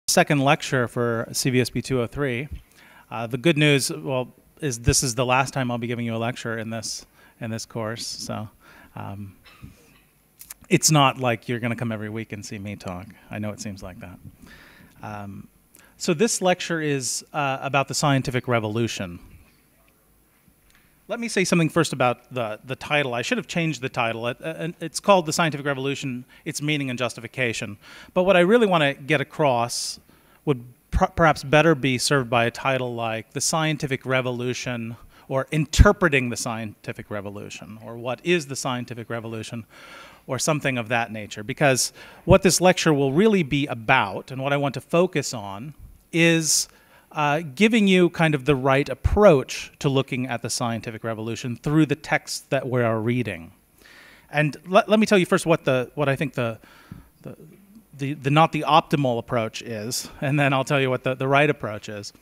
Second lecture for CVSB 203. The good news, well, is this is the last time I'll be giving you a lecture in this course. So it's not like you're going to come every week and see me talk. I know it seems like that. So this lecture is about the scientific revolution. Let me say something first about the title. I should have changed the title. It's called The Scientific Revolution, Its Meaning and Justification. But what I really want to get across would perhaps better be served by a title like The Scientific Revolution, or Interpreting the Scientific Revolution, or What is the Scientific Revolution, or something of that nature. Because what this lecture will really be about, and what I want to focus on, is giving you kind of the right approach to looking at the scientific revolution through the texts that we are reading. And let me tell you first what I think the not the optimal approach is, and then I'll tell you what the right approach is.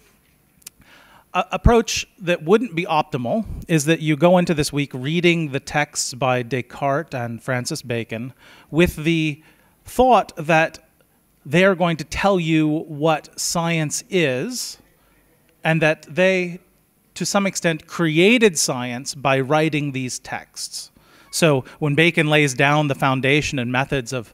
Approach that wouldn't be optimal is that you go into this week reading the texts by Descartes and Francis Bacon with the thought that they are going to tell you what science is, and that they, to some extent, created science by writing these texts. So when Bacon lays down the foundation and methods of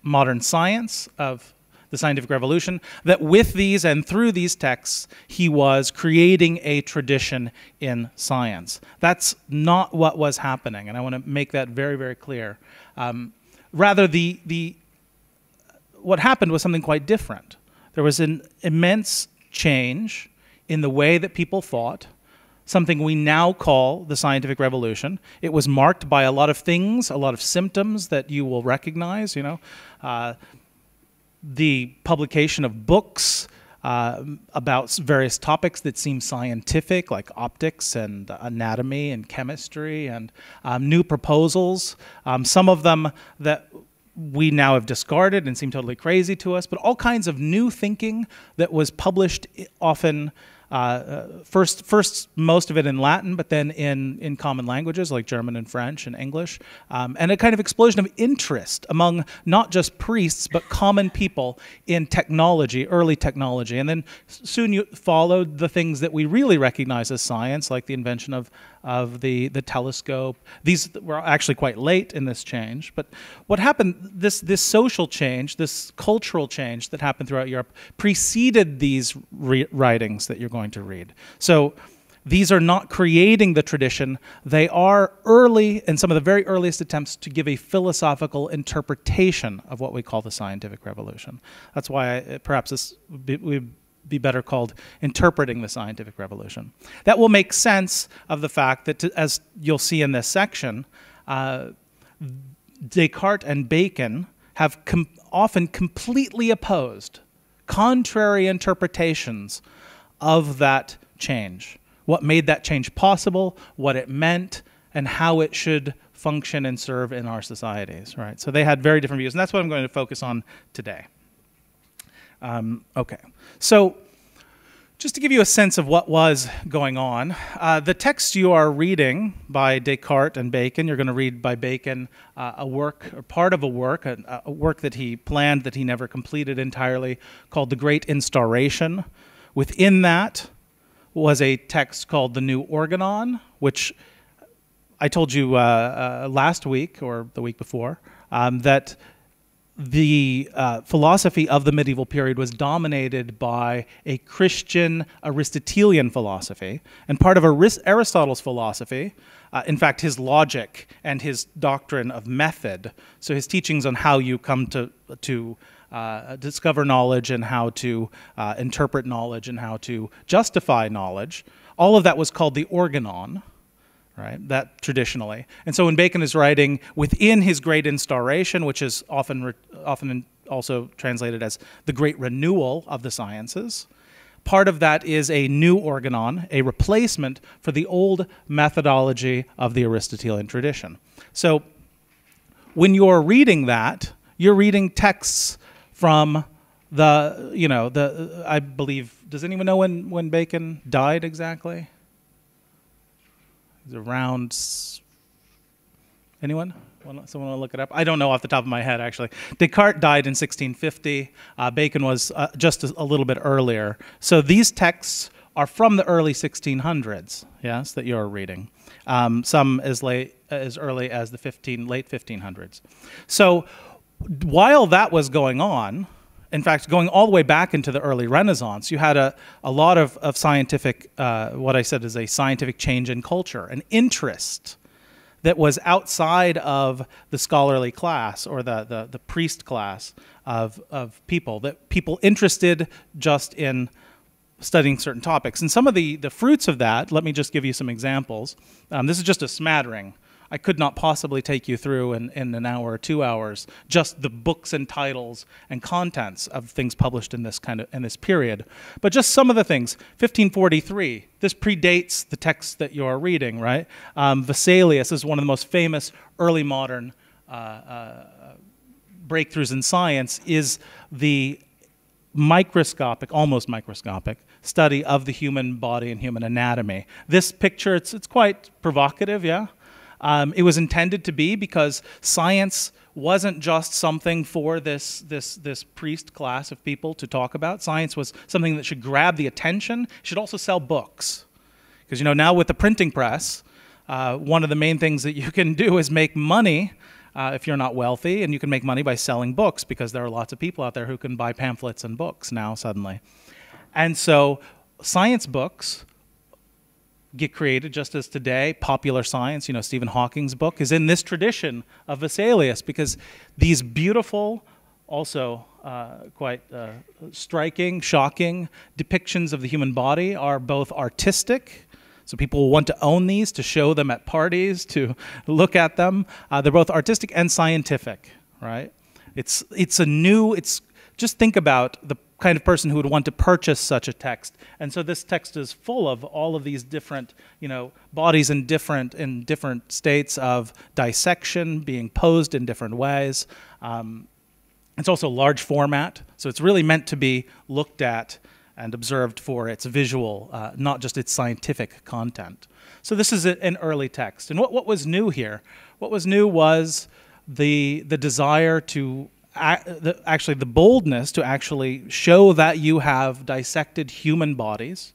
modern science, of the scientific revolution, that with these and through these texts, he was creating a tradition in science. That's not what was happening, and I want to make that very, very clear. Rather, what happened was something quite different. There was an immense change in the way that people thought, something we now call the scientific revolution. It was marked by a lot of things, a lot of symptoms that you will recognize, the publication of books about various topics that seem scientific, like optics and anatomy and chemistry, and new proposals, some of them that we now have discarded and seem totally crazy to us, but all kinds of new thinking that was published often, first most of it in Latin, but then in common languages like German and French and English, and a kind of explosion of interest among not just priests, but common people in technology, early technology. And then soon you followed the things that we really recognize as science, like the invention of the telescope. These were actually quite late in this change. But what happened, this social change, this cultural change that happened throughout Europe preceded these writings that you're going to read. So these are not creating the tradition. They are early, and some of the very earliest attempts to give a philosophical interpretation of what we call the scientific revolution. That's why perhaps this would be better called Interpreting the Scientific Revolution. That will make sense of the fact that, as you'll see in this section, Descartes and Bacon have often completely opposed, contrary interpretations of that change. What made that change possible, what it meant, and how it should function and serve in our societies, right? So they had very different views, and that's what I'm going to focus on today. Okay, so just to give you a sense of what was going on, the text you are reading by Descartes and Bacon, you're going to read by Bacon a work, or part of a work that he planned that he never completed entirely, called The Great Instauration. Within that was a text called The New Organon, which I told you last week or the week before, that the philosophy of the medieval period was dominated by a Christian Aristotelian philosophy. And part of Aristotle's philosophy, in fact, his logic and his doctrine of method, so his teachings on how you come to discover knowledge and how to interpret knowledge and how to justify knowledge, all of that was called the organon, right? That traditionally. And so when Bacon is writing within his Great Instauration, which is often also translated as the Great Renewal of the Sciences, part of that is a new organon, a replacement for the old methodology of the Aristotelian tradition. So when you're reading that, you're reading texts from I believe, does anyone know when Bacon died exactly? Around, anyone? Someone want to look it up? I don't know off the top of my head, actually. Descartes died in 1650. Bacon was just a little bit earlier. So these texts are from the early 1600s, yes, that you're reading. Some as early as the late 1500s. So while that was going on, in fact, going all the way back into the early Renaissance, you had a lot of scientific, what I said is a scientific change in culture, an interest that was outside of the scholarly class or the priest class of people, that people interested just in studying certain topics. And some of the fruits of that, let me just give you some examples. This is just a smattering. I could not possibly take you through in an hour or 2 hours just the books and titles and contents of things published in this period. But just some of the things. 1543. This predates the text that you're reading, right? Vesalius is one of the most famous early modern breakthroughs in science. Is the microscopic, almost microscopic, study of the human body and human anatomy. This picture, it's quite provocative, yeah? It was intended to be because science wasn't just something for this priest class of people to talk about. Science was something that should grab the attention, should also sell books. Because, now with the printing press, one of the main things that you can do is make money if you're not wealthy, and you can make money by selling books because there are lots of people out there who can buy pamphlets and books now suddenly. And so science books get created just as today. Popular science, Stephen Hawking's book is in this tradition of Vesalius because these beautiful, also quite striking, shocking depictions of the human body are both artistic. So people want to own these, to show them at parties, to look at them. They're both artistic and scientific, right? Just think about the kind of person who would want to purchase such a text. And so this text is full of all of these different, bodies in different states of dissection, being posed in different ways. It's also large format, so it's really meant to be looked at and observed for its visual, not just its scientific content. So this is an early text. And what was new here? What was new was the desire to, actually the boldness to actually show that you have dissected human bodies,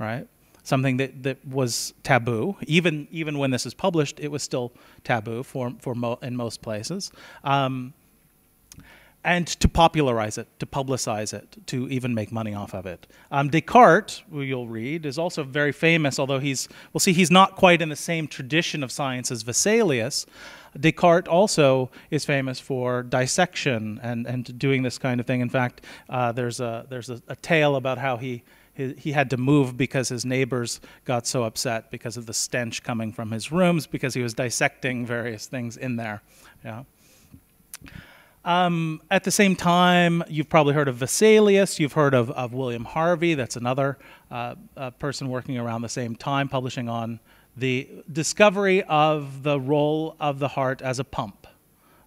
right? Something that was taboo. Even when this is published, it was still taboo in most places. And to popularize it, to publicize it, to even make money off of it. Descartes, who you'll read, is also very famous, although he's not quite in the same tradition of science as Vesalius. Descartes also is famous for dissection and doing this kind of thing. In fact, there's a tale about how he had to move because his neighbors got so upset because of the stench coming from his rooms because he was dissecting various things in there. Yeah. At the same time, you've probably heard of Vesalius. You've heard of William Harvey. That's another person working around the same time, publishing on the discovery of the role of the heart as a pump,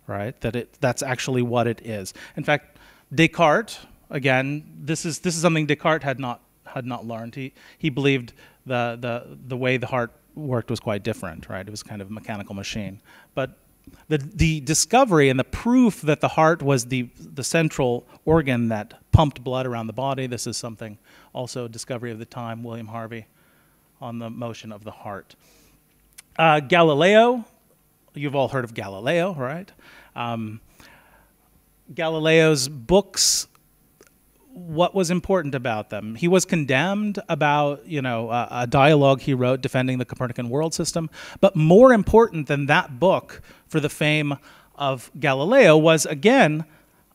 right? That's actually what it is. In fact, Descartes, again, this is something Descartes had not learned. He believed the way the heart worked was quite different, right? It was kind of a mechanical machine, but the discovery and the proof that the heart was the central organ that pumped blood around the body. This is something also a discovery of the time, William Harvey, on the motion of the heart. Galileo, you've all heard of Galileo, right? Galileo's books, what was important about them? He was condemned about, a dialogue he wrote defending the Copernican world system. But more important than that book for the fame of Galileo was, again,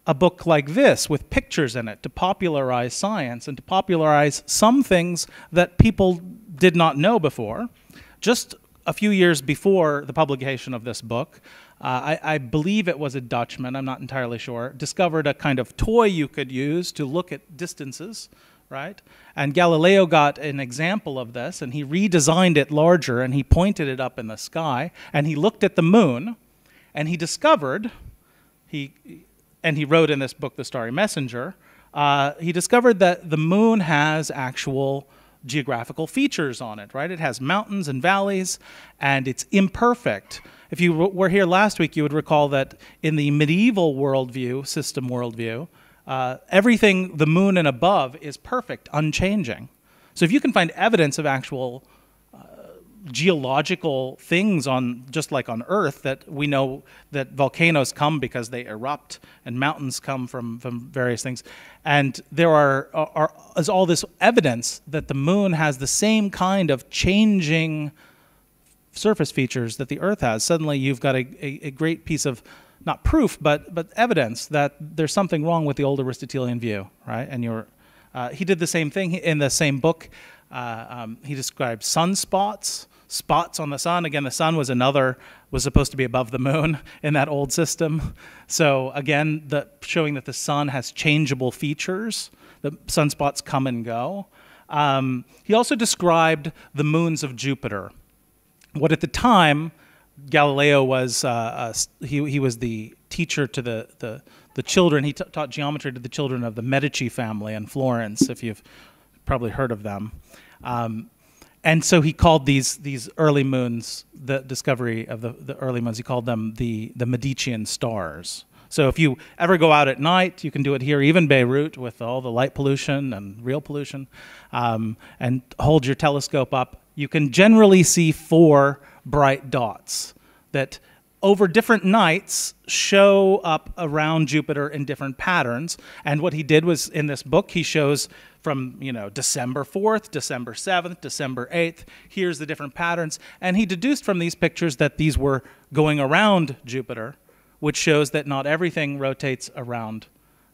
a book like this with pictures in it to popularize science and to popularize some things that people did not know before. Just a few years before the publication of this book, I believe it was a Dutchman, I'm not entirely sure, discovered a kind of toy you could use to look at distances, right? And Galileo got an example of this, and he redesigned it larger, and he pointed it up in the sky, and he looked at the moon, and he discovered, and he wrote in this book, The Starry Messenger, he discovered that the moon has actual geographical features on it, right? It has mountains and valleys, and it's imperfect. If you were here last week, you would recall that in the medieval worldview, system worldview, everything, the moon and above, is perfect, unchanging. So if you can find evidence of actual geological things on, just like on Earth, that we know that volcanoes come because they erupt and mountains come from various things, and there is all this evidence that the moon has the same kind of changing surface features that the Earth has. Suddenly you've got a great piece of, not proof, but evidence that there's something wrong with the old Aristotelian view, right? And he did the same thing in the same book. He described sunspots, spots on the sun. Again, the sun was supposed to be above the moon in that old system. So again, showing that the sun has changeable features. The sunspots come and go. He also described the moons of Jupiter. What at the time, Galileo was, he was the teacher to the children. He taught geometry to the children of the Medici family in Florence, if you've probably heard of them. And so he called these early moons, the discovery of the early moons, he called them the Medicean stars. So if you ever go out at night, you can do it here, even Beirut, with all the light pollution and real pollution, and hold your telescope up, you can generally see 4 bright dots that over different nights show up around Jupiter in different patterns. And what he did was, in this book, he shows from December 4th, December 7th, December 8th, here's the different patterns. And he deduced from these pictures that these were going around Jupiter, which shows that not everything rotates around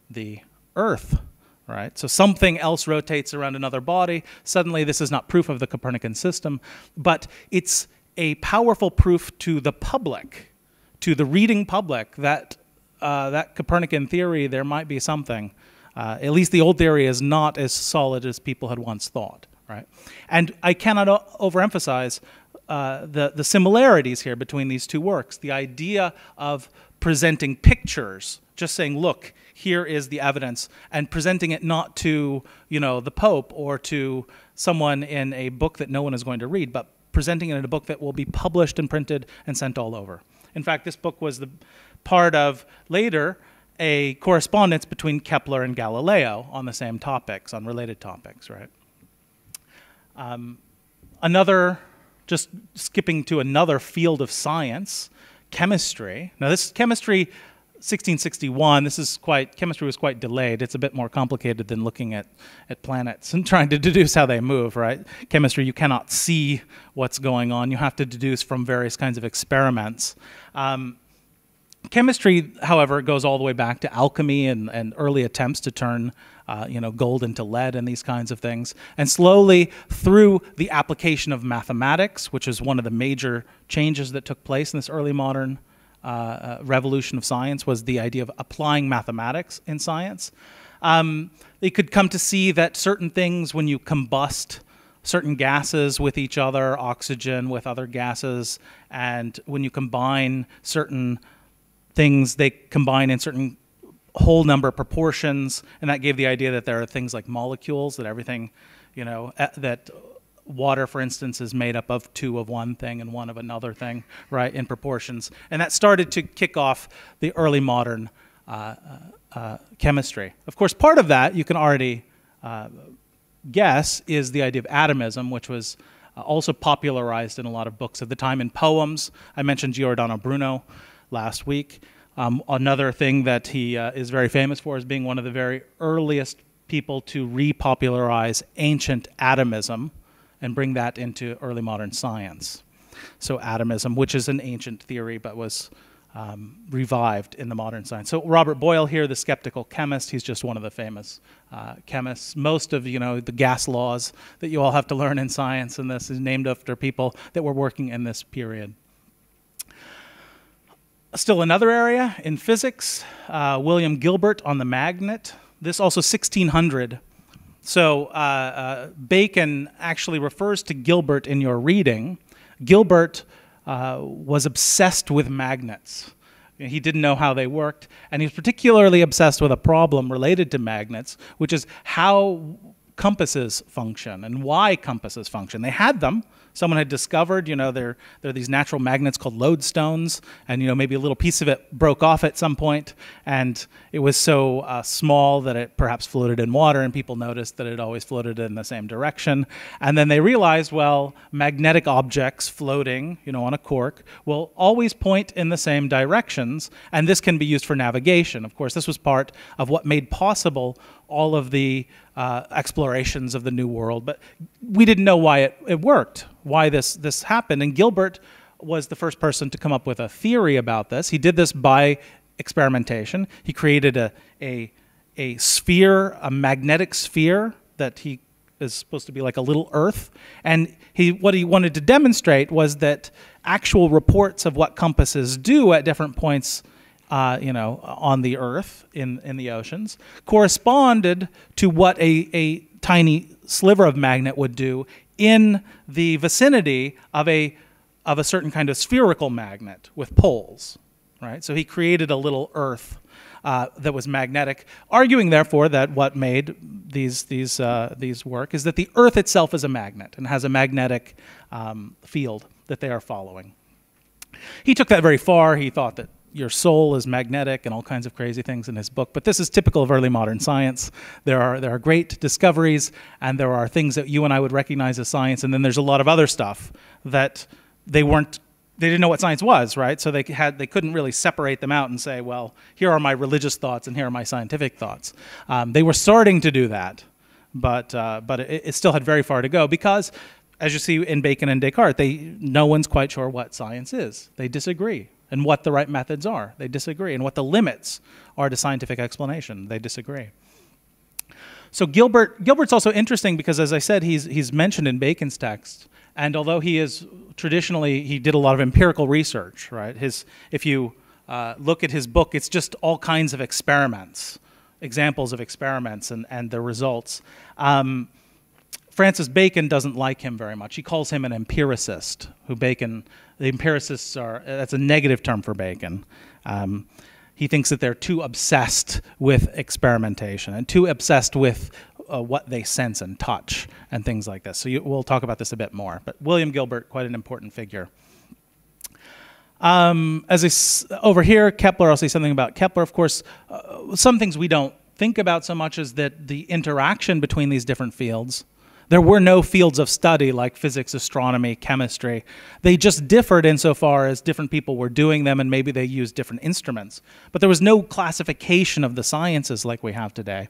the Earth, right? So something else rotates around another body. Suddenly this is not proof of the Copernican system, but it's a powerful proof to the public, to the reading public, that that Copernican theory, there might be something. At least the old theory is not as solid as people had once thought, right? And I cannot overemphasize the similarities here between these two works. The idea of presenting pictures, just saying, look, here is the evidence, and presenting it not to, the Pope or to someone in a book that no one is going to read, but presenting it in a book that will be published and printed and sent all over. In fact, this book was the part of, later, a correspondence between Kepler and Galileo on the same topics, on related topics, right? Just skipping to another field of science, chemistry. Now this chemistry, 1661, chemistry was quite delayed. It's a bit more complicated than looking at planets and trying to deduce how they move, right? Chemistry, you cannot see what's going on. You have to deduce from various kinds of experiments. Chemistry, however, goes all the way back to alchemy and early attempts to turn gold into lead and these kinds of things. And slowly, through the application of mathematics, which is one of the major changes that took place in this early modern revolution of science, was the idea of applying mathematics in science. They could come to see that certain things, when you combust certain gases with each other, oxygen with other gases, and when you combine certain things, they combine in certain whole number proportions, and that gave the idea that there are things like molecules, that everything, that water, for instance, is made up of 2 of one thing and 1 of another thing, right, in proportions. And that started to kick off the early modern chemistry. Of course, part of that, you can already guess, is the idea of atomism, which was also popularized in a lot of books of the time, in poems. I mentioned Giordano Bruno last week. Another thing that he is very famous for is being one of the very earliest people to repopularize ancient atomism and bring that into early modern science. So atomism, which is an ancient theory but was revived in the modern science. So Robert Boyle here, the skeptical chemist, he's just one of the famous chemists. Most of the gas laws that you all have to learn in science, and this is named after people that were working in this period. Still another area in physics, William Gilbert on the magnet. This also 1600. So Bacon actually refers to Gilbert in your reading. Gilbert was obsessed with magnets. He didn't know how they worked, and he was particularly obsessed with a problem related to magnets, which is how compasses function and why compasses function. They had them. Someone had discovered, there are these natural magnets called lodestones, and maybe a little piece of it broke off at some point, and it was so small that it perhaps floated in water, and people noticed that it always floated in the same direction. And then they realized, well, magnetic objects floating, on a cork will always point in the same directions, and this can be used for navigation. Of course, this was part of what made possible all of the explorations of the New World, but we didn't know why it worked, why this happened. And Gilbert was the first person to come up with a theory about this. He did this by experimentation. He created a sphere, a magnetic sphere that he is supposed to be like a little Earth. And what he wanted to demonstrate was that actual reports of what compasses do at different points on the Earth, in the oceans, corresponded to what a tiny sliver of magnet would do in the vicinity of a certain kind of spherical magnet with poles, right? So he created a little Earth that was magnetic, arguing therefore that what made these work is that the Earth itself is a magnet and has a magnetic field that they are following. He took that very far. He thought that your soul is magnetic and all kinds of crazy things in his book. But this is typical of early modern science. There are great discoveries, and there are things that you and I would recognize as science, and then there's a lot of other stuff that they didn't know what science was, right? So they couldn't really separate them out and say, well, here are my religious thoughts and here are my scientific thoughts. They were starting to do that, but it still had very far to go because, as you see in Bacon and Descartes, no one's quite sure what science is. They disagree. And what the right methods are, they disagree. And what the limits are to scientific explanation, they disagree. So Gilbert's also interesting because, as I said, he's mentioned in Bacon's text. And although he did a lot of empirical research, right? If you look at his book, it's just all kinds of experiments, examples of experiments and the results. Francis Bacon doesn't like him very much. He calls him an empiricist, the empiricists that's a negative term for Bacon. He thinks that they're too obsessed with experimentation and too obsessed with what they sense and touch and things like this. So we'll talk about this a bit more. But William Gilbert, quite an important figure. Over here, Kepler, I'll say something about Kepler. Of course, some things we don't think about so much is that the interaction between these different fields. There were no fields of study like physics, astronomy, chemistry. They just differed insofar as different people were doing them and maybe they used different instruments. But there was no classification of the sciences like we have today.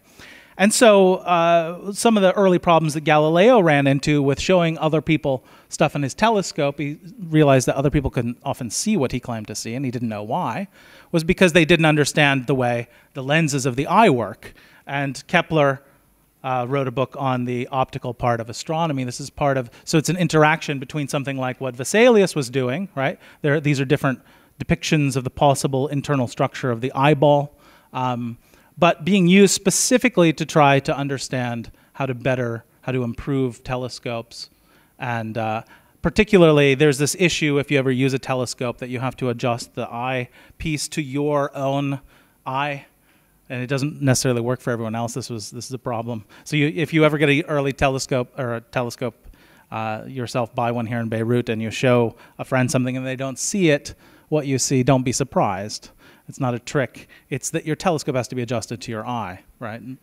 And so some of the early problems that Galileo ran into with showing other people stuff in his telescope, he realized that other people couldn't often see what he claimed to see, and he didn't know why, was because they didn't understand the way the lenses of the eye work. And Kepler wrote a book on the optical part of astronomy. This is so it's an interaction between something like what Vesalius was doing, right? These are different depictions of the possible internal structure of the eyeball, but being used specifically to try to understand how to improve telescopes. And particularly, there's this issue if you ever use a telescope that you have to adjust the eyepiece to your own eye. And it doesn't necessarily work for everyone else. This is a problem. So if you ever get an early telescope or a telescope yourself, buy one here in Beirut, and you show a friend something and they don't see what you see, don't be surprised. It's not a trick. It's that your telescope has to be adjusted to your eye, right? And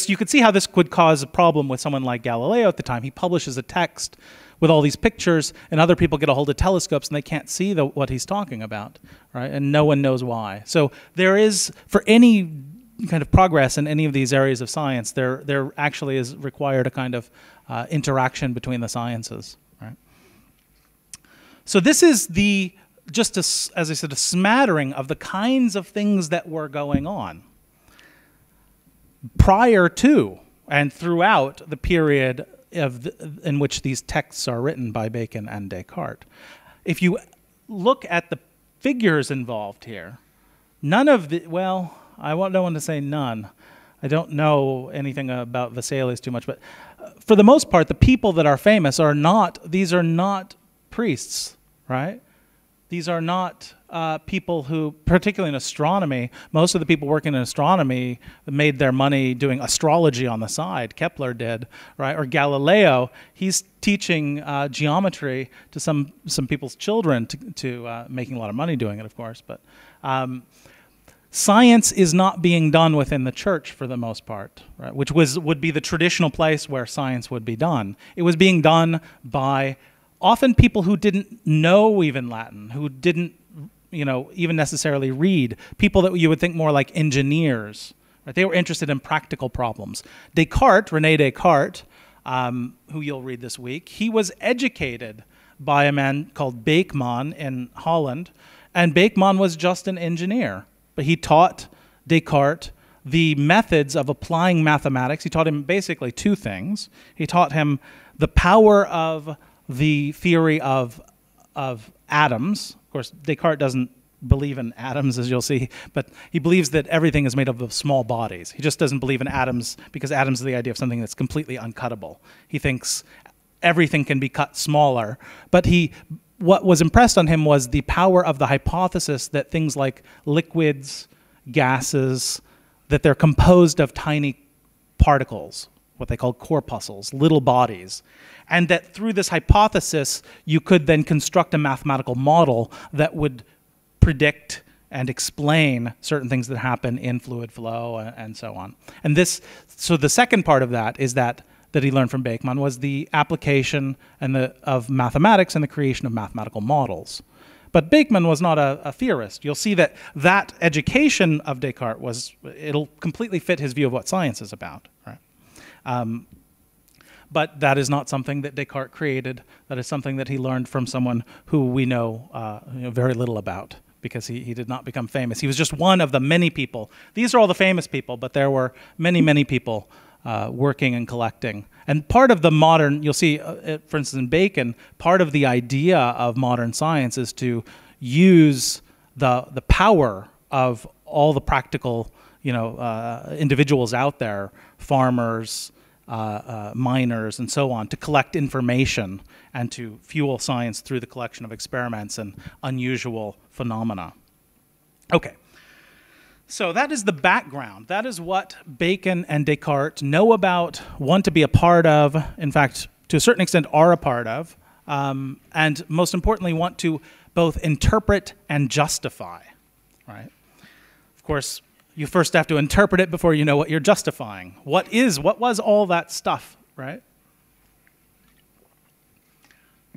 you could see how this could cause a problem with someone like Galileo at the time. He publishes a text with all these pictures, and other people get a hold of telescopes and they can't see what he's talking about, right? And no one knows why. So there is, for any kind of progress in any of these areas of science, there actually is required a kind of interaction between the sciences, right? So this is as I said, a smattering of the kinds of things that were going on prior to and throughout the period in which these texts are written by Bacon and Descartes. If you look at the figures involved here, none of the, well, I don't want to say none. I don't know anything about Vesalius too much, but for the most part, the people that are famous these are not priests, right? These are not people who, particularly in astronomy, most of the people working in astronomy made their money doing astrology on the side. Kepler did, right? Or Galileo, he's teaching geometry to some people's children to making a lot of money doing it, of course. But science is not being done within the church for the most part, right? Which would be the traditional place where science would be done. It was being done by often people who didn't know even Latin, who didn't, even necessarily read. People that you would think more like engineers, right? They were interested in practical problems. René Descartes, who you'll read this week, he was educated by a man called Beekman in Holland, and Beekman was just an engineer. But he taught Descartes the methods of applying mathematics. He taught him basically two things. He taught him the power of the theory of atoms. Of course, Descartes doesn't believe in atoms, as you'll see, but he believes that everything is made up of small bodies. He just doesn't believe in atoms because atoms are the idea of something that's completely uncuttable. He thinks everything can be cut smaller, but what was impressed on him was the power of the hypothesis that things like liquids, gases, that they're composed of tiny particles, what they call corpuscles, little bodies, and that through this hypothesis, you could then construct a mathematical model that would predict and explain certain things that happen in fluid flow and so on. And so the second part of that is that he learned from Beekman was the application of mathematics and the creation of mathematical models. But Beekman was not a theorist. You'll see that education of Descartes it'll completely fit his view of what science is about, right? But that is not something that Descartes created. That is something that he learned from someone who we know, very little about, because he did not become famous. He was just one of the many people. These are all the famous people, but there were many, many people working and collecting. And part of the modern, you'll see, for instance, in Bacon, part of the idea of modern science is to use the power of all the practical, individuals out there, farmers, miners, and so on, to collect information and to fuel science through the collection of experiments and unusual phenomena. Okay. So that is the background. That is what Bacon and Descartes know about, want to be a part of, in fact, to a certain extent are a part of, and most importantly, want to both interpret and justify, right? Of course, you first have to interpret it before you know what you're justifying. What was all that stuff, right?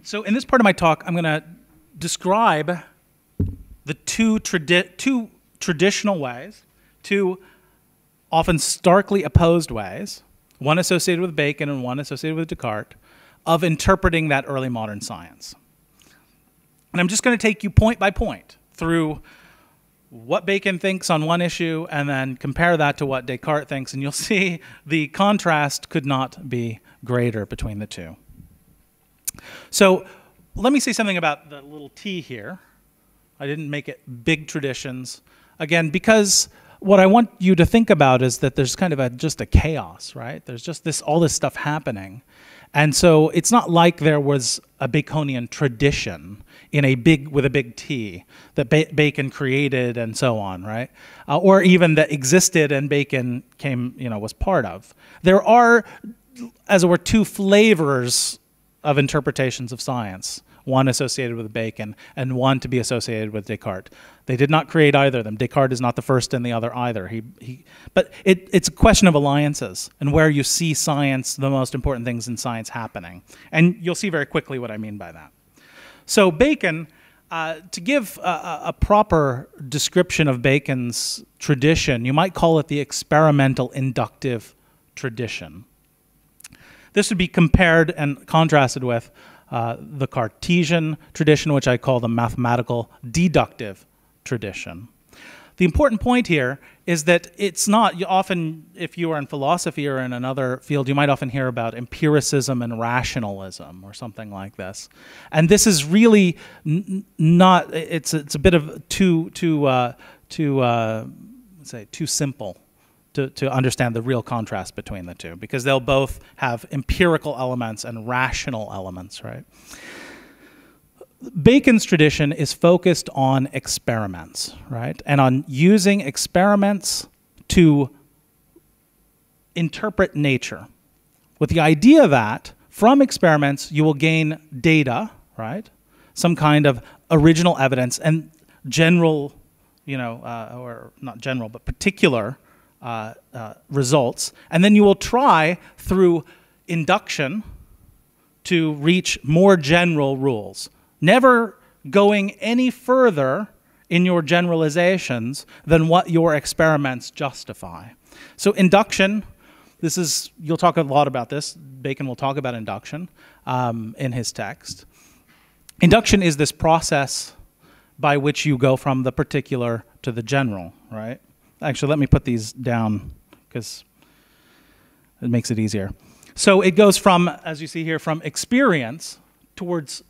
So in this part of my talk, I'm going to describe the two traditional ways, two often starkly opposed ways, one associated with Bacon and one associated with Descartes, of interpreting that early modern science. And I'm just going to take you point by point through what Bacon thinks on one issue and then compare that to what Descartes thinks, and you'll see the contrast could not be greater between the two. So let me say something about the little t here. I didn't make it big traditions. Again, because what I want you to think about is that there's kind of just a chaos, right? There's just all this stuff happening. And so it's not like there was a Baconian tradition with a big T that Bacon created and so on, right? Or even that existed and Bacon was part of. There are, as it were, two flavors of interpretations of science, one associated with Bacon and one to be associated with Descartes. They did not create either of them. Descartes is not the first and the other either. But it's a question of alliances and where you see science, the most important things in science happening. And you'll see very quickly what I mean by that. So Bacon, to give a proper description of Bacon's tradition, you might call it the experimental inductive tradition. This would be compared and contrasted with the Cartesian tradition, which I call the mathematical deductive tradition. The important point here is that it's not, often if you are in philosophy or in another field, you might often hear about empiricism and rationalism or something like this. And this is really not, it's a bit of too simple to understand the real contrast between the two, because they'll both have empirical elements and rational elements, right? Bacon's tradition is focused on experiments, right? And on using experiments to interpret nature, with the idea that from experiments you will gain data, right? Some kind of original evidence and general, or not general, but particular results. And then you will try through induction to reach more general rules, never going any further in your generalizations than what your experiments justify. So induction, you'll talk a lot about this. Bacon will talk about induction in his text. Induction is this process by which you go from the particular to the general, right? Actually, let me put these down because it makes it easier. So it goes from, as you see here, from experience towards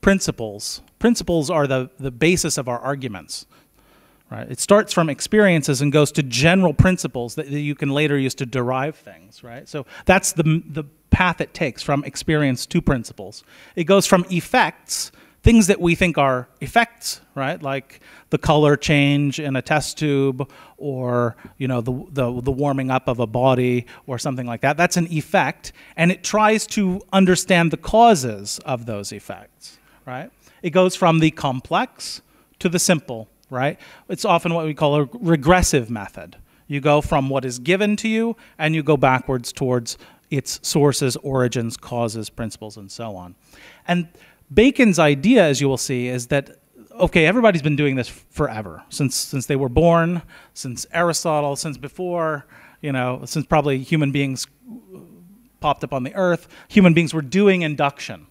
principles. Principles are the basis of our arguments, right? It starts from experiences and goes to general principles that you can later use to derive things, right? So that's the path it takes from experience to principles. It goes from effects, things that we think are effects, right? Like the color change in a test tube, or the warming up of a body, or something like that. That's an effect, and it tries to understand the causes of those effects, right? It goes from the complex to the simple, right? It's often what we call a regressive method. You go from what is given to you, and you go backwards towards its sources, origins, causes, principles, and so on. And Bacon's idea, as you will see, is that, okay, everybody's been doing this forever, since they were born, since Aristotle, since before, since probably human beings popped up on the earth, human beings were doing induction,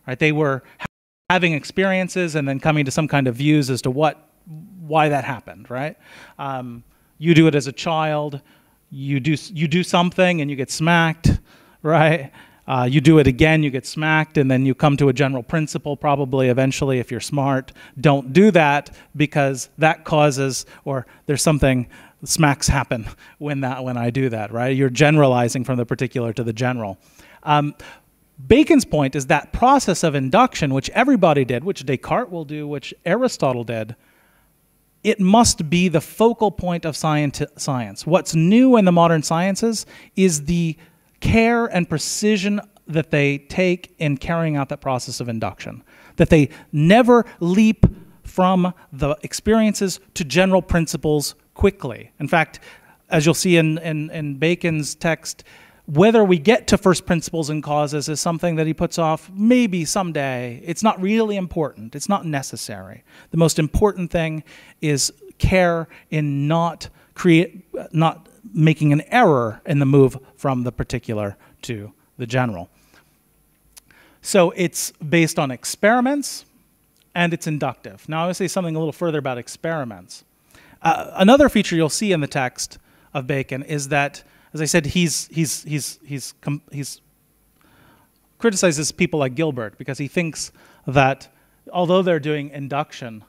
right? They were having experiences and then coming to some kind of views as to why that happened, right? You do it as a child, you do something and you get smacked, right? You do it again, you get smacked, and then you come to a general principle, probably eventually, if you're smart. Don't do that, because that causes, or there's something, smacks happen when I do that, right? You're generalizing from the particular to the general. Bacon's point is that process of induction, which everybody did, which Descartes will do, which Aristotle did, it must be the focal point of science. What's new in the modern sciences is the care and precision that they take in carrying out that process of induction, that they never leap from the experiences to general principles quickly. In fact, as you'll see in Bacon's text, whether we get to first principles and causes is something that he puts off maybe someday. It's not really important. It's not necessary. The most important thing is care in not making an error in the move from the particular to the general. So it's based on experiments, and it's inductive. Now I will say something a little further about experiments. Another feature you'll see in the text of Bacon is that, as I said, he's criticizes people like Gilbert because he thinks that although they're doing induction,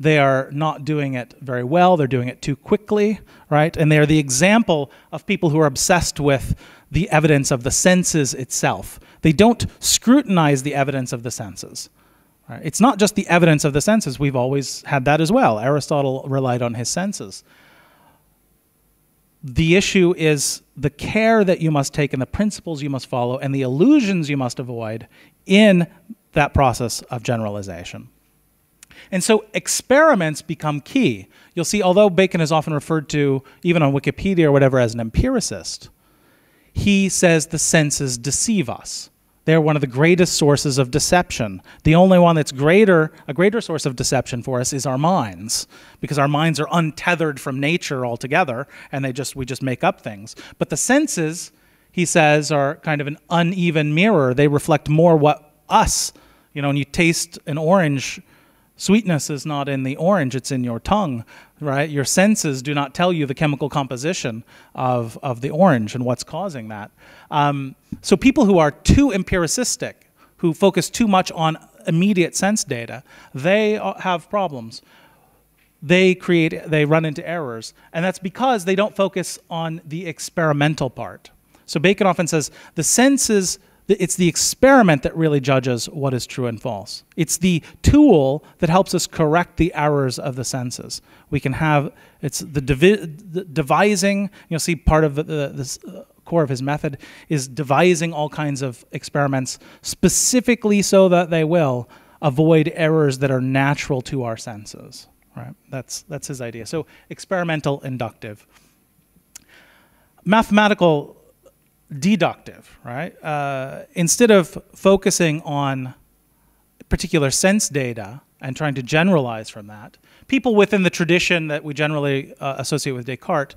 they are not doing it very well. They're doing it too quickly, right? And they're the example of people who are obsessed with the evidence of the senses itself. They don't scrutinize the evidence of the senses. Right? It's not just the evidence of the senses. We've always had that as well. Aristotle relied on his senses. The issue is the care that you must take and the principles you must follow and the illusions you must avoid in that process of generalization. And so experiments become key. You'll see, although Bacon is often referred to, even on Wikipedia or whatever, as an empiricist, he says the senses deceive us. They're one of the greatest sources of deception. The only one that's a greater source of deception for us is our minds, because our minds are untethered from nature altogether, and we just make up things. But the senses, he says, are kind of an uneven mirror. They reflect more what us, when you taste an orange, sweetness is not in the orange, it's in your tongue, right? Your senses do not tell you the chemical composition of the orange and what's causing that. So people who are too empiricistic, who focus too much on immediate sense data, they have problems. They run into errors. And that's because they don't focus on the experimental part. So Bacon often says the senses It's the experiment that really judges what is true and false. It's the tool that helps us correct the errors of the senses. We can have, it's the devising, you'll see part of this core of his method is devising all kinds of experiments specifically so that they will avoid errors that are natural to our senses. Right? That's his idea. So experimental inductive. Mathematical deductive, right? Instead of focusing on particular sense data and trying to generalize from that, people within the tradition that we generally associate with Descartes,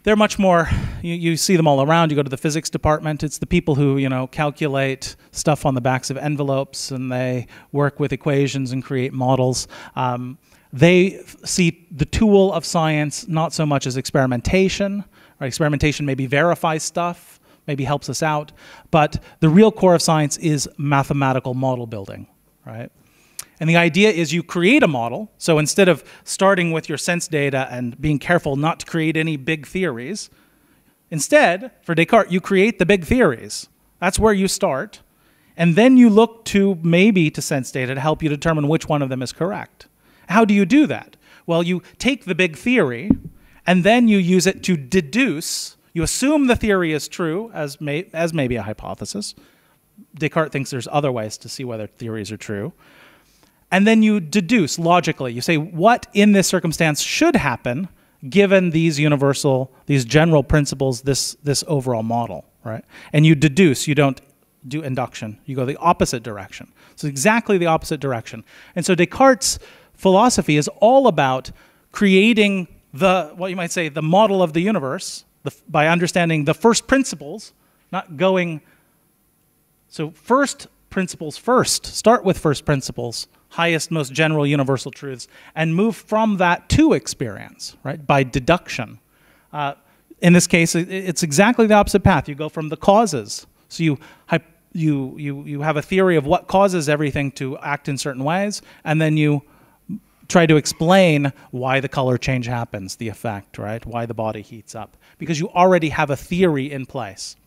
they're much more, you see them all around. You go to the physics department, it's the people who, calculate stuff on the backs of envelopes, and they work with equations and create models. They see the tool of science not so much as experimentation. Right? Experimentation maybe verifies stuff, maybe helps us out, but the real core of science is mathematical model building, right? And the idea is you create a model, so instead of starting with your sense data and being careful not to create any big theories, instead, for Descartes, you create the big theories. That's where you start, and then you look to sense data to help you determine which one of them is correct. How do you do that? Well, you take the big theory, and then you use it to deduce. You assume the theory is true, as maybe a hypothesis. Descartes thinks there's other ways to see whether theories are true. And then you deduce logically. You say, what in this circumstance should happen given these general principles, this overall model, right? And you deduce. You don't do induction. You go the opposite direction. So exactly the opposite direction. And so Descartes' philosophy is all about creating what you might say, the model of the universe, by understanding the first principles, not going, so first principles first, start with first principles, highest, most general universal truths, and move from that to experience, right, by deduction. In this case, it's exactly the opposite path. You go from the causes. So you have a theory of what causes everything to act in certain ways, and then you try to explain why the color change happens, the effect, right? Why the body heats up. Because you already have a theory in place.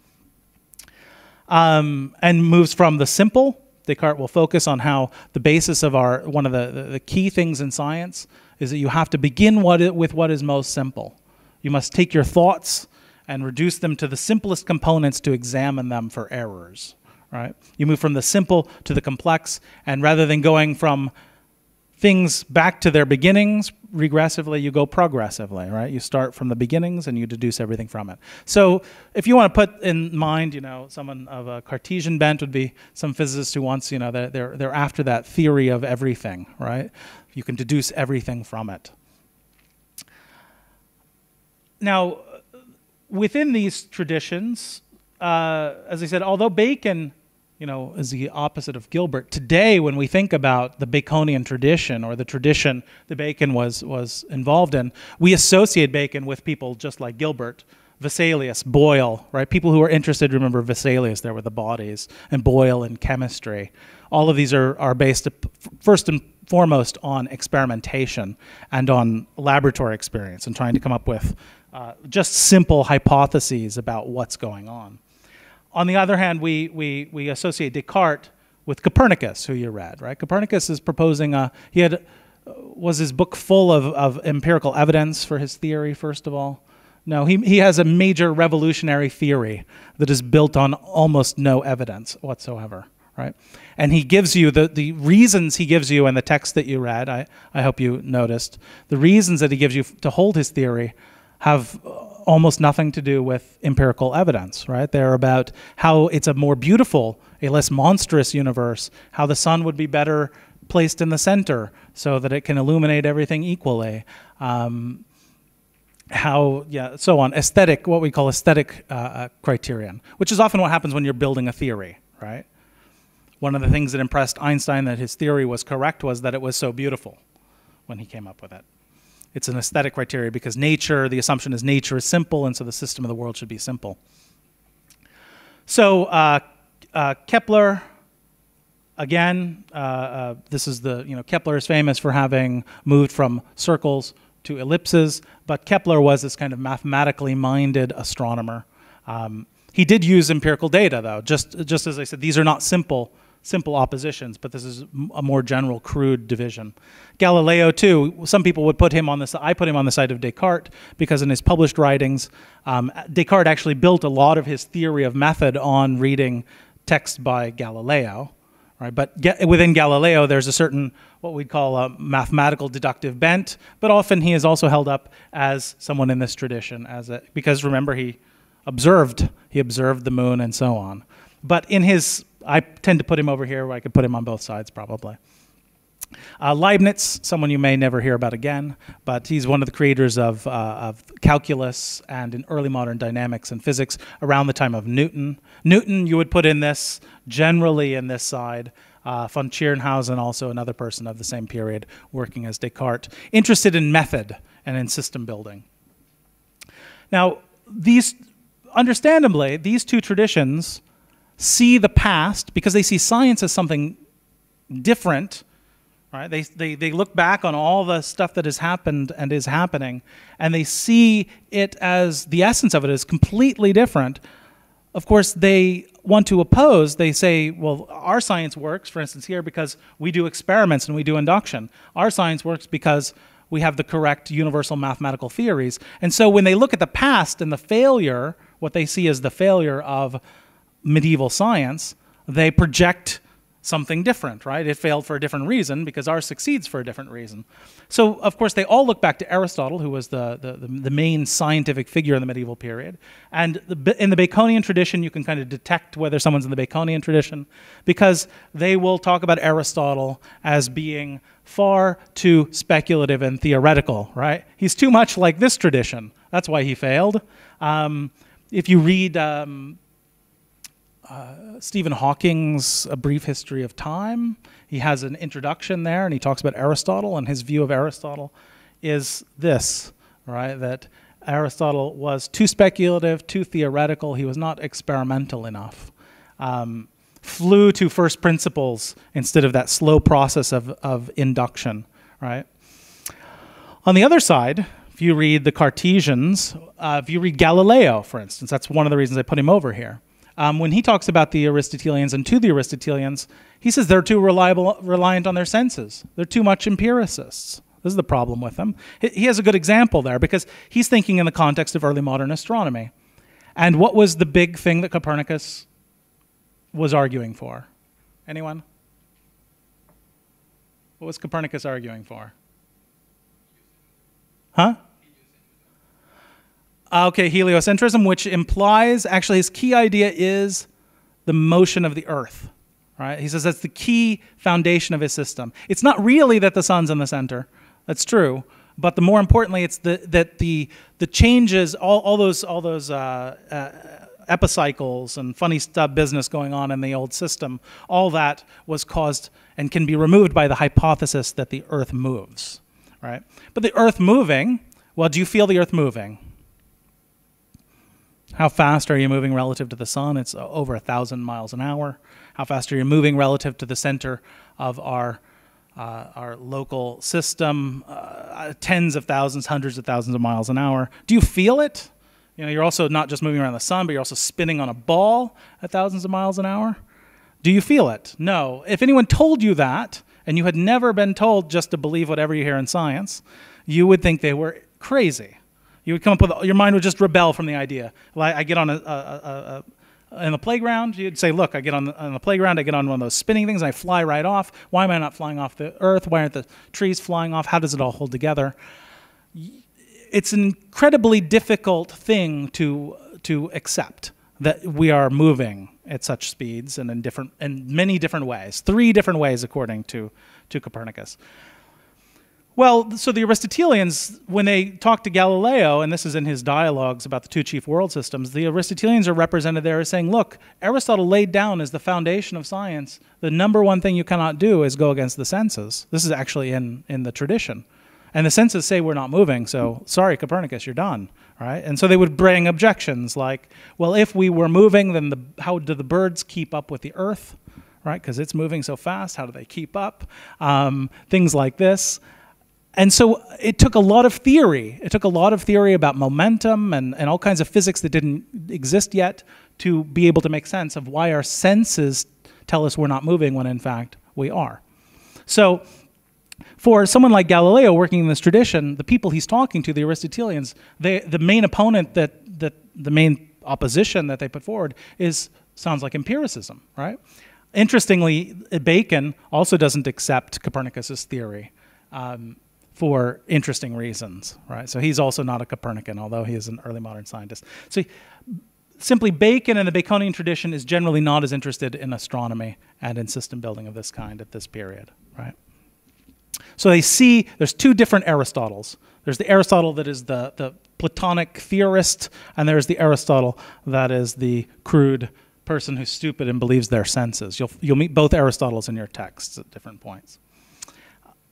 And moves from the simple. Descartes will focus on how the basis of one of the key things in science is that you have to begin with what is most simple. You must take your thoughts and reduce them to the simplest components to examine them for errors, right? You move from the simple to the complex, and rather than going from things back to their beginnings regressively, you go progressively, right? You start from the beginnings and you deduce everything from it. So if you want to put in mind, someone of a Cartesian bent would be some physicist who wants, they're after that theory of everything, right? You can deduce everything from it. Now, within these traditions, as I said, although Bacon is the opposite of Gilbert. Today, when we think about the Baconian tradition, or the tradition that Bacon was involved in, we associate Bacon with people just like Gilbert, Vesalius, Boyle, right? People who are interested, remember Vesalius there with the bodies, and Boyle in chemistry. All of these are based first and foremost on experimentation and on laboratory experience and trying to come up with just simple hypotheses about what's going on. On the other hand, we associate Descartes with Copernicus, who you read, right? Copernicus is proposing was his book full of empirical evidence for his theory, first of all? No, he has a major revolutionary theory that is built on almost no evidence whatsoever, right? And he gives you, the reasons he gives you in the text that you read, I hope you noticed, the reasons that he gives you to hold his theory have almost nothing to do with empirical evidence, right? They're about how it's a more beautiful, a less monstrous universe, how the sun would be better placed in the center so that it can illuminate everything equally, so on, aesthetic, what we call aesthetic criterion, which is often what happens when you're building a theory, right? One of the things that impressed Einstein that his theory was correct was that it was so beautiful when he came up with it. It's an aesthetic criteria because nature, the assumption is nature is simple, and so the system of the world should be simple. So Kepler, again, this is Kepler is famous for having moved from circles to ellipses, but Kepler was this kind of mathematically minded astronomer. He did use empirical data, though. Just as I said, these are not simple oppositions, but this is a more general, crude division. Galileo, too, some people would put him on the I put him on the side of Descartes, because in his published writings, Descartes actually built a lot of his theory of method on reading text by Galileo. Right? But within Galileo, there's a certain, what we'd call a mathematical deductive bent, but often he is also held up as someone in this tradition, because remember, he observed the moon and so on. But in his, I tend to put him over here, where I could put him on both sides probably. Leibniz, someone you may never hear about again, but he's one of the creators of calculus and in early modern dynamics and physics around the time of Newton. Newton you would put in this, generally in this side. Von Schirnhausen, also another person of the same period, working as Descartes, interested in method and in system building. Now, understandably, these two traditions see the past, because they see science as something different. Right? They look back on all the stuff that has happened and is happening, and they see it as, the essence of it is completely different. Of course, they want to oppose. They say, well, our science works, for instance, here, because we do experiments and we do induction. Our science works because we have the correct universal mathematical theories. And so when they look at the past and the failure, what they see as the failure of medieval science, they project something different, right? It failed for a different reason because ours succeeds for a different reason. So, of course, they all look back to Aristotle, who was the main scientific figure in the medieval period. And in the Baconian tradition, you can kind of detect whether someone's in the Baconian tradition, because they will talk about Aristotle as being far too speculative and theoretical, right? He's too much like this tradition. That's why he failed. If you read Stephen Hawking's A Brief History of Time, he has an introduction there, and he talks about Aristotle, and his view of Aristotle is this, right, that Aristotle was too speculative, too theoretical, he was not experimental enough. Flew to first principles instead of that slow process of induction, right? On the other side, if you read the Cartesians, if you read Galileo, for instance, that's one of the reasons I put him over here. When he talks about the Aristotelians and to the Aristotelians, he says they're too reliant on their senses. They're too much empiricists. This is the problem with them. He has a good example there, because he's thinking in the context of early modern astronomy. And what was the big thing that Copernicus was arguing for? Anyone? What was Copernicus arguing for? Huh? Okay, heliocentrism, which implies, actually his key idea is the motion of the Earth. Right? He says that's the key foundation of his system. It's not really that the sun's in the center. That's true. But the more importantly, it's that the changes, all those epicycles and funny stuff business going on in the old system, all that was caused and can be removed by the hypothesis that the Earth moves. Right? But the Earth moving, well, do you feel the Earth moving? How fast are you moving relative to the sun? It's over 1,000 miles an hour. How fast are you moving relative to the center of our local system? Tens of thousands, hundreds of thousands of miles an hour. Do you feel it? You know, you're also not just moving around the sun, but you're also spinning on a ball at thousands of miles an hour. Do you feel it? No. If anyone told you that, and you had never been told just to believe whatever you hear in science, you would think they were crazy. You would come up with, your mind would just rebel from the idea. Well, I get on in the playground, you'd say, look, I get on the playground, I get on one of those spinning things, and I fly right off. Why am I not flying off the Earth? Why aren't the trees flying off? How does it all hold together? It's an incredibly difficult thing to accept, that we are moving at such speeds and in many different ways. 3 different ways, according to Copernicus. Well, so the Aristotelians, when they talk to Galileo, and this is in his dialogues about the 2 chief world systems, the Aristotelians are represented there as saying, look, Aristotle laid down as the foundation of science, the number one thing you cannot do is go against the senses. This is actually in the tradition. And the senses say we're not moving, so sorry, Copernicus, you're done. Right? And so they would bring objections like, well, if we were moving, then how do the birds keep up with the Earth? Right? Because it's moving so fast, how do they keep up? Things like this. And so it took a lot of theory. It took a lot of theory about momentum and all kinds of physics that didn't exist yet to be able to make sense of why our senses tell us we're not moving when in fact we are. So for someone like Galileo working in this tradition, the people he's talking to, the Aristotelians, the main opponent the main opposition that they put forward sounds like empiricism, right? Interestingly, Bacon also doesn't accept Copernicus's theory for interesting reasons, right? So he's also not a Copernican, although he is an early modern scientist. So simply Bacon and the Baconian tradition is generally not as interested in astronomy and in system building of this kind at this period, right? So they see there's two different Aristotles. There's the Aristotle that is the Platonic theorist, and there's the Aristotle that is the crude person who's stupid and believes their senses. You'll meet both Aristotles in your texts at different points.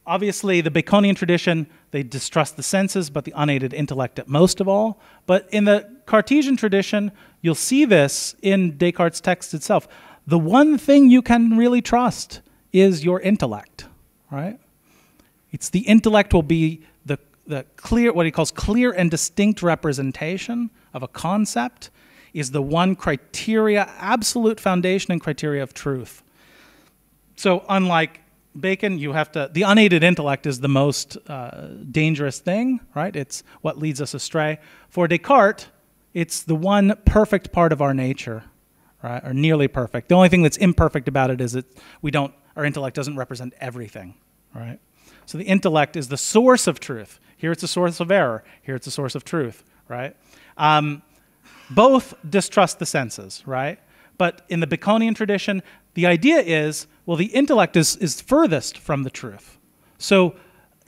Obviously, the Baconian tradition, they distrust the senses, but the unaided intellect at most of all. But in the Cartesian tradition, you'll see this in Descartes' text itself. The one thing you can really trust is your intellect, right? It's the intellect will be the clear, what he calls clear and distinct representation of a concept, is the one criteria, absolute foundation and criteria of truth. So unlike Bacon, the unaided intellect is the most dangerous thing, right? It's what leads us astray. For Descartes, it's the one perfect part of our nature, right? Or nearly perfect. The only thing that's imperfect about it is that our intellect doesn't represent everything, right? So the intellect is the source of truth. Here it's a source of error. Here it's a source of truth, right? Both distrust the senses, right? But in the Baconian tradition, the idea is, well, the intellect is furthest from the truth. So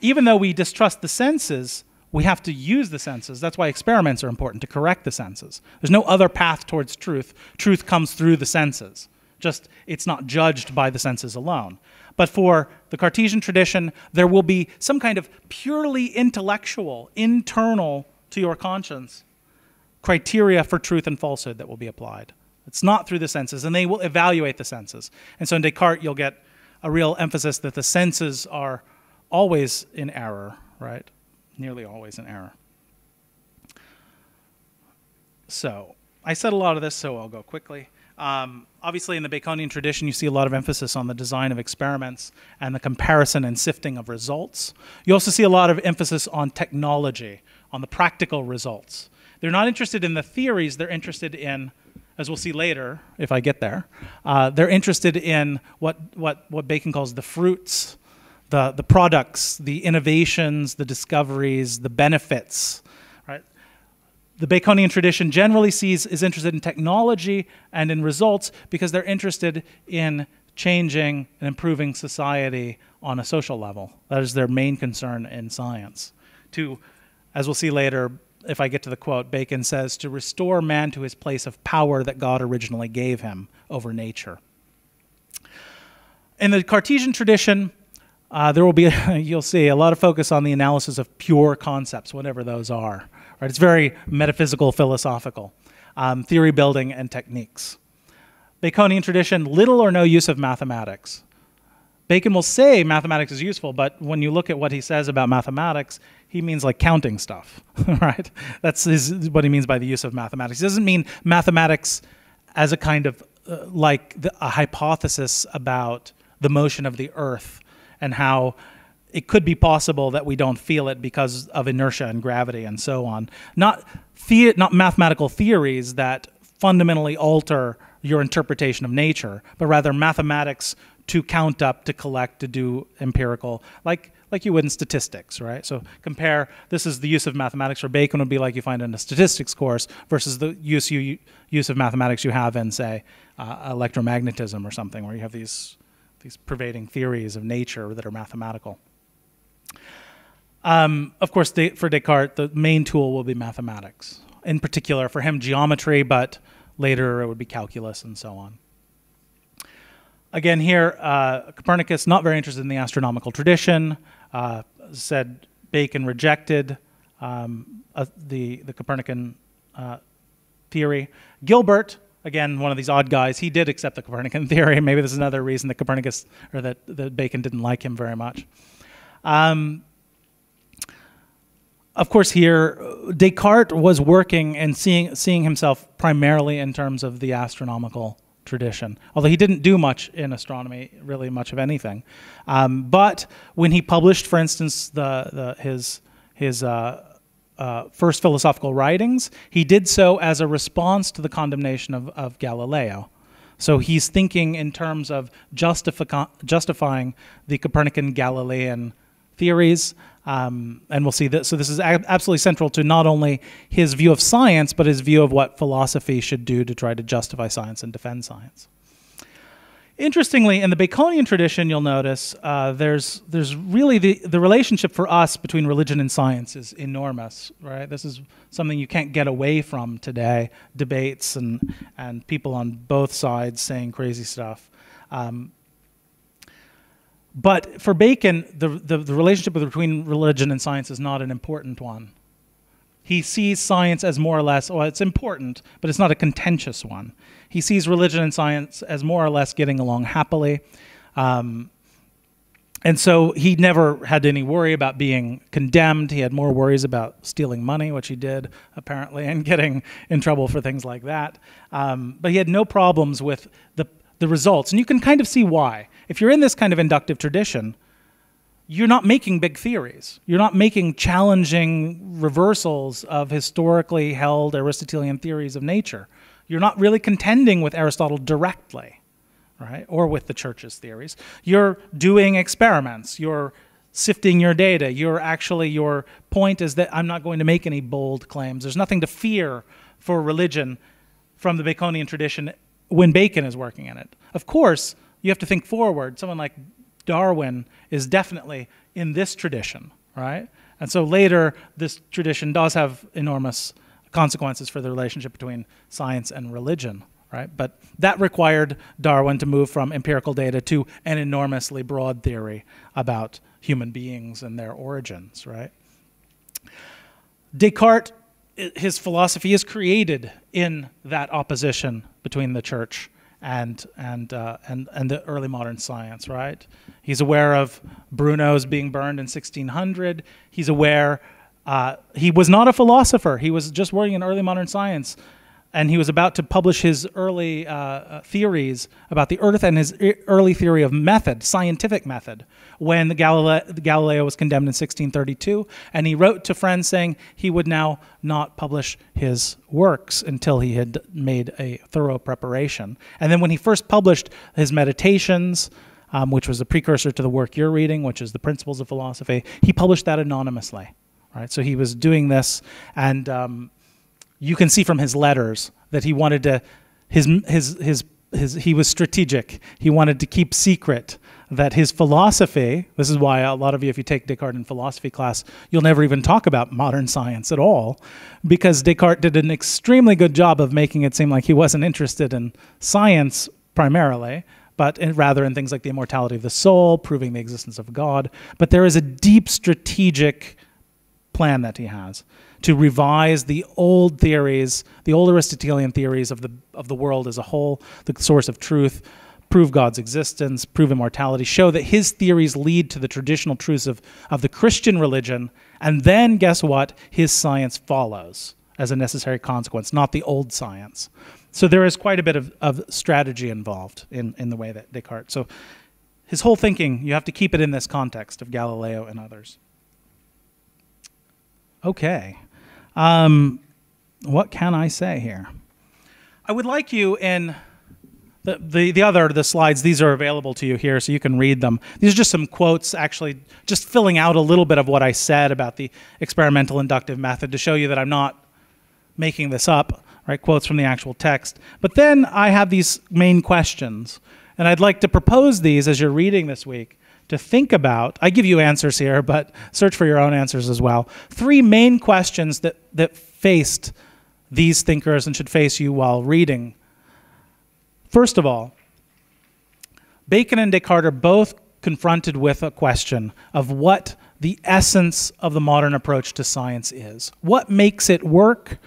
even though we distrust the senses, we have to use the senses. That's why experiments are important, to correct the senses. There's no other path towards truth. Truth comes through the senses. Just it's not judged by the senses alone. But for the Cartesian tradition, there will be some kind of purely intellectual, internal to your conscience, criteria for truth and falsehood that will be applied. It's not through the senses, and they will evaluate the senses. And so in Descartes, you'll get a real emphasis that the senses are always in error, right? Nearly always in error. So I said a lot of this, so I'll go quickly. Obviously, in the Baconian tradition, you see a lot of emphasis on the design of experiments and the comparison and sifting of results. You also see a lot of emphasis on technology, on the practical results. They're not interested in the theories. They're interested in, as we'll see later, if I get there, they're interested in what Bacon calls the fruits, the products, the innovations, the discoveries, the benefits. Right? The Baconian tradition generally is interested in technology and in results because they're interested in changing and improving society on a social level. That is their main concern in science. To, as we'll see later, if I get to the quote, Bacon says, to restore man to his place of power that God originally gave him over nature. In the Cartesian tradition, there will be, you'll see, a lot of focus on the analysis of pure concepts, whatever those are. Right? It's very metaphysical, philosophical, theory building and techniques. Baconian tradition, little or no use of mathematics. Bacon will say mathematics is useful, but when you look at what he says about mathematics, he means like counting stuff, right? That's what he means by the use of mathematics. He doesn't mean mathematics as a kind of a hypothesis about the motion of the earth and how it could be possible that we don't feel it because of inertia and gravity and so on. Not mathematical theories that fundamentally alter your interpretation of nature, but rather mathematics to count up, to collect, to do empirical, like you would in statistics, right? So compare, this is the use of mathematics for Bacon would be like you find in a statistics course versus the use of mathematics you have in, say, electromagnetism or something, where you have these pervading theories of nature that are mathematical. Of course, for Descartes, the main tool will be mathematics. In particular, for him, geometry, but later it would be calculus and so on. Again, here, Copernicus, not very interested in the astronomical tradition, said Bacon rejected the Copernican theory. Gilbert, again, one of these odd guys, he did accept the Copernican theory. Maybe this is another reason that Copernicus, or that Bacon didn't like him very much. Of course, here, Descartes was working and seeing himself primarily in terms of the astronomical tradition, although he didn't do much in astronomy, really much of anything. But when he published, for instance, his first philosophical writings, he did so as a response to the condemnation of Galileo. So he's thinking in terms of justifying the Copernican Galilean theories, and we'll see this. So this is absolutely central to not only his view of science, but his view of what philosophy should do to try to justify science and defend science. Interestingly, in the Baconian tradition, you'll notice there's really the relationship for us between religion and science is enormous, right? This is something you can't get away from today, debates and people on both sides saying crazy stuff. But for Bacon, the relationship between religion and science is not an important one. He sees science as more or less, well, it's important, but it's not a contentious one. He sees religion and science as more or less getting along happily. And so he never had any worry about being condemned. He had more worries about stealing money, which he did, apparently, and getting in trouble for things like that. But he had no problems with the results. And you can kind of see why. If you're in this kind of inductive tradition, you're not making big theories. You're not making challenging reversals of historically held Aristotelian theories of nature. You're not really contending with Aristotle directly, right? Or with the church's theories. You're doing experiments. You're sifting your data. Your point is that I'm not going to make any bold claims. There's nothing to fear for religion from the Baconian tradition when Bacon is working in it. Of course, you have to think forward. Someone like Darwin is definitely in this tradition, right? And so later, this tradition does have enormous consequences for the relationship between science and religion, right? But that required Darwin to move from empirical data to an enormously broad theory about human beings and their origins, right? Descartes, his philosophy is created in that opposition between the church and the early modern science, right? He's aware of Bruno's being burned in 1600. He's aware he was not a philosopher. He was just working in early modern science, and he was about to publish his early theories about the Earth and his early theory of method, scientific method, when Galileo was condemned in 1632, and he wrote to friends saying he would now not publish his works until he had made a thorough preparation. And then when he first published his Meditations, which was a precursor to the work you're reading, which is the Principles of Philosophy, he published that anonymously, right? So he was doing this, and you can see from his letters that he wanted to, he was strategic. He wanted to keep secret that his philosophy, this is why a lot of you, if you take Descartes in philosophy class, you'll never even talk about modern science at all, because Descartes did an extremely good job of making it seem like he wasn't interested in science primarily, but rather in things like the immortality of the soul, proving the existence of God. But there is a deep strategic plan that he has to revise the old theories, the old Aristotelian theories of the world as a whole, the source of truth, prove God's existence, prove immortality, show that his theories lead to the traditional truths of the Christian religion, and then guess what? His science follows as a necessary consequence, not the old science. So there is quite a bit of strategy involved in the way that Descartes. So his whole thinking, you have to keep it in this context of Galileo and others. Okay. What can I say here? I would like you in the slides, these are available to you here so you can read them. These are just some quotes, actually just filling out a little bit of what I said about the experimental inductive method to show you that I'm not making this up, right? Quotes from the actual text. But then I have these main questions, and I'd like to propose these as you're reading this week to think about. I give you answers here, but search for your own answers as well. 3 main questions that faced these thinkers and should face you while reading. First of all, Bacon and Descartes are both confronted with a question of what the essence of the modern approach to science is. What makes it work?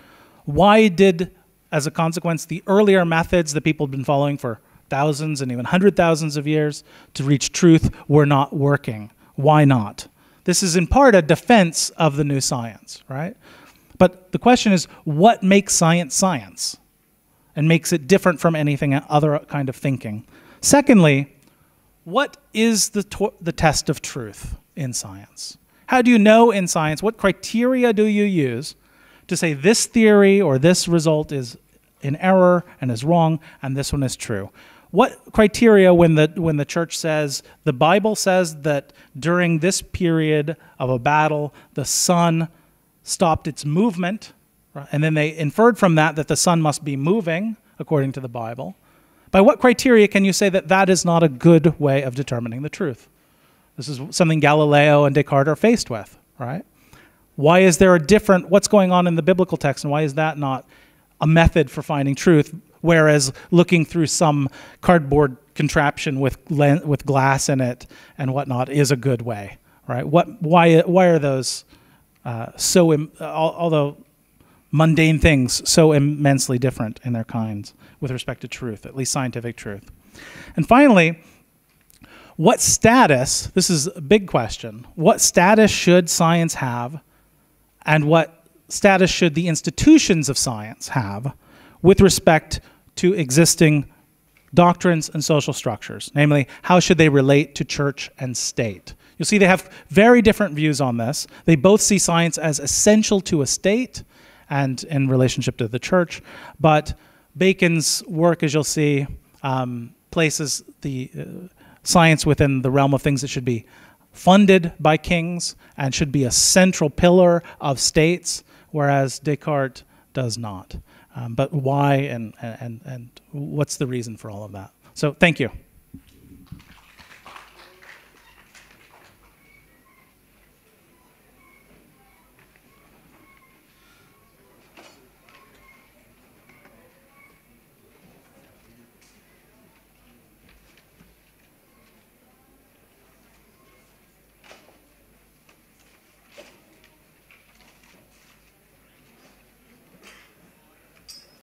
Why did, as a consequence, the earlier methods that people have been following for thousands and even 100,000s of years to reach truth were not working? Why not? This is in part a defense of the new science, right? But the question is, what makes science science and makes it different from anything other kind of thinking? Secondly, what is the test of truth in science? How do you know in science, what criteria do you use to say this theory or this result is in error and is wrong and this one is true? What criteria when the church says, the Bible says that during this period of a battle, the sun stopped its movement, right? And then they inferred from that the sun must be moving, according to the Bible. By what criteria can you say that that is not a good way of determining the truth? This is something Galileo and Descartes are faced with, right? Why is there what's going on in the biblical text, and why is that not a method for finding truth, whereas looking through some cardboard contraption with glass in it and whatnot is a good way, right? Why are those although mundane things, so immensely different in their kinds with respect to truth, at least scientific truth? And finally, what status, this is a big question, what status should science have, and what status should the institutions of science have with respect to existing doctrines and social structures? Namely, how should they relate to church and state? You'll see they have very different views on this. They both see science as essential to a state and in relationship to the church, but Bacon's work, as you'll see, places the science within the realm of things that should be funded by kings and should be a central pillar of states, whereas Descartes does not. But why and what's the reason for all of that? So thank you.